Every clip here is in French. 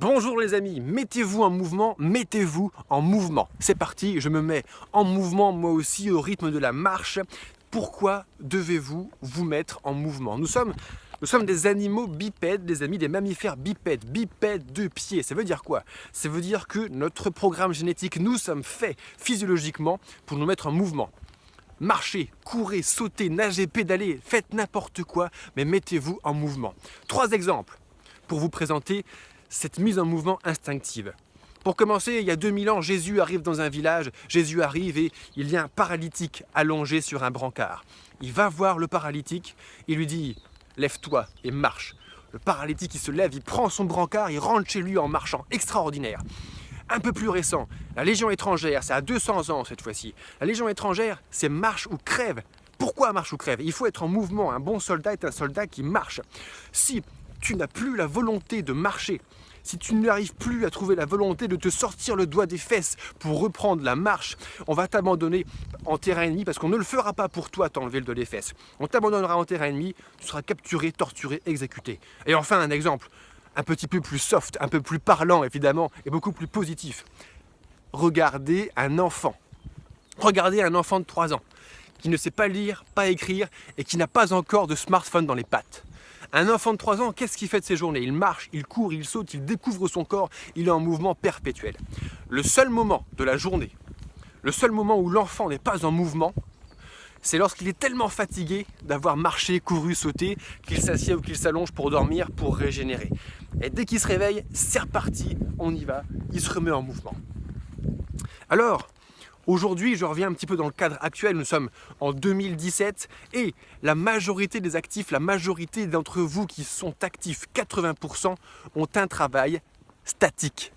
Bonjour les amis, mettez-vous en mouvement, mettez-vous en mouvement. C'est parti, je me mets en mouvement moi aussi au rythme de la marche. Pourquoi devez-vous vous mettre en mouvement ? Nous sommes des animaux bipèdes, des amis, des mammifères bipèdes, bipèdes de pieds. Ça veut dire quoi ? Ça veut dire que notre programme génétique, nous sommes faits physiologiquement pour nous mettre en mouvement. Marchez, courez, sautez, nagez, pédalez, faites n'importe quoi, mais mettez-vous en mouvement. 3 exemples pour vous présenter cette mise en mouvement instinctive. Pour commencer, il y a 2000 ans, Jésus arrive dans un village, Jésus arrive et il y a un paralytique allongé sur un brancard. Il va voir le paralytique, il lui dit « Lève-toi et marche ». Le paralytique, il se lève, il prend son brancard, il rentre chez lui en marchant, extraordinaire. Un peu plus récent, la Légion étrangère, c'est à 200 ans cette fois-ci. La Légion étrangère, c'est marche ou crève. Pourquoi marche ou crève ? Il faut être en mouvement, un bon soldat est un soldat qui marche. Si tu n'as plus la volonté de marcher, si tu n'arrives plus à trouver la volonté de te sortir le doigt des fesses pour reprendre la marche, on va t'abandonner en terrain ennemi parce qu'on ne le fera pas pour toi t'enlever le doigt des fesses. On t'abandonnera en terrain ennemi, tu seras capturé, torturé, exécuté. Et enfin un exemple, un petit peu plus soft, un peu plus parlant évidemment et beaucoup plus positif. Regardez un enfant. Regardez un enfant de 3 ans qui ne sait pas lire, pas écrire et qui n'a pas encore de smartphone dans les pattes. Un enfant de 3 ans, qu'est-ce qu'il fait de ses journées ? Il marche, il court, il saute, il découvre son corps, il est en mouvement perpétuel. Le seul moment de la journée, le seul moment où l'enfant n'est pas en mouvement, c'est lorsqu'il est tellement fatigué d'avoir marché, couru, sauté, qu'il s'assied ou qu'il s'allonge pour dormir, pour régénérer. Et dès qu'il se réveille, c'est reparti, on y va, il se remet en mouvement. Alors, aujourd'hui, je reviens un petit peu dans le cadre actuel, nous sommes en 2017 et la majorité des actifs, la majorité d'entre vous qui sont actifs, 80%, ont un travail statique.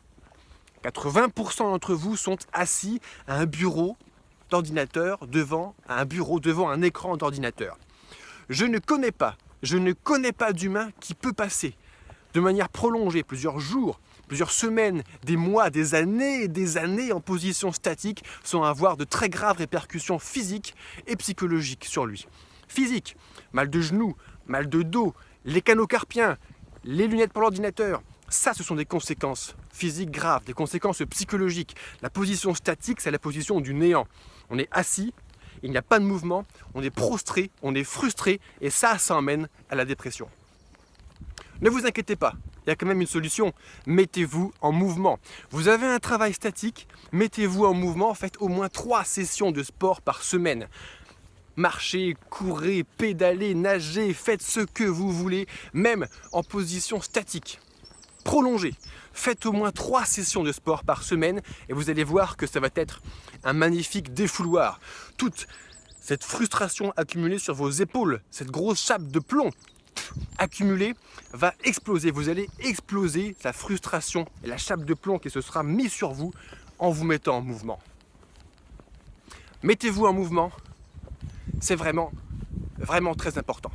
80% d'entre vous sont assis à un bureau d'ordinateur devant un écran d'ordinateur. Je ne connais pas d'humain qui peut passer de manière prolongée, plusieurs jours, plusieurs semaines, des mois, des années et des années en position statique sans avoir de très graves répercussions physiques et psychologiques sur lui. Physique, mal de genoux, mal de dos, les canaux carpiens, les lunettes pour l'ordinateur, ça ce sont des conséquences physiques graves, des conséquences psychologiques. La position statique, c'est la position du néant. On est assis, il n'y a pas de mouvement, on est prostré, on est frustré et ça emmène à la dépression. Ne vous inquiétez pas, il y a quand même une solution. Mettez-vous en mouvement. Vous avez un travail statique, mettez-vous en mouvement, faites au moins 3 sessions de sport par semaine. Marchez, courez, pédalez, nagez, faites ce que vous voulez, même en position statique. Prolongez. Faites au moins 3 sessions de sport par semaine et vous allez voir que ça va être un magnifique défouloir. Toute cette frustration accumulée sur vos épaules, cette grosse chape de plomb accumulée va exploser. Vous allez exploser la frustration et la chape de plomb qui se sera mise sur vous en vous mettant en mouvement. Mettez-vous en mouvement, c'est vraiment très important.